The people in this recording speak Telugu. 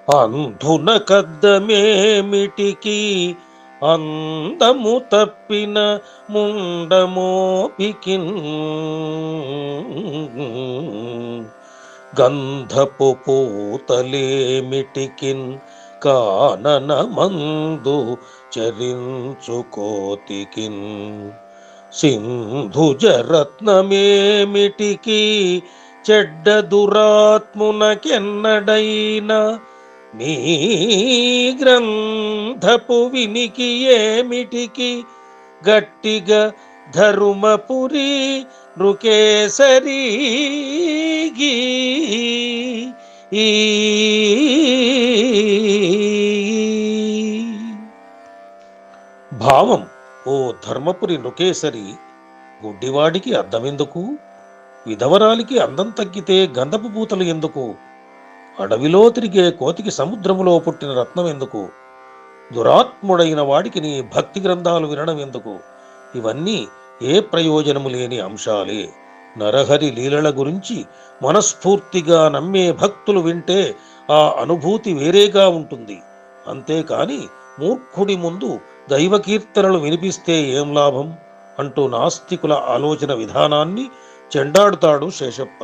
అంధున కద్దమేమిటికి అందము తప్పిన ముండమోపికిన్ గంధపు పూతలేమిటికిన్ కానన మందు చరించుకోతికిన్ సింధుజరత్నమేమిటికి చెడ్డ దురాత్మునకెన్నడైనా నీ గ్రంథపు ఏమిటికి గట్టిగా ధరుమపురి నృకేసరీగి ఈ భావం: ఓ ధర్మపురి నృకేసరి, గుడ్డివాడికి అద్దమెందుకు? విధవరాలికి అందం తగ్గితే గంధపు పూతలు ఎందుకు? అడవిలో తిరిగే కోతికి సముద్రములో పుట్టిన రత్నం ఎందుకు? దురాత్ముడైన వాడికి నీ భక్తి గ్రంథాలు వినడం ఎందుకు? ఇవన్నీ ఏ ప్రయోజనము లేని అంశాలే. నరహరి లీలల గురించి మనస్ఫూర్తిగా నమ్మే భక్తులు వింటే ఆ అనుభూతి వేరేగా ఉంటుంది. అంతేకాని మూర్ఖుడి ముందు దైవకీర్తనలు వినిపిస్తే ఏం లాభం అంటూ నాస్తికుల ఆలోచన విధానాన్ని చెండాడుతాడు శేషప్ప.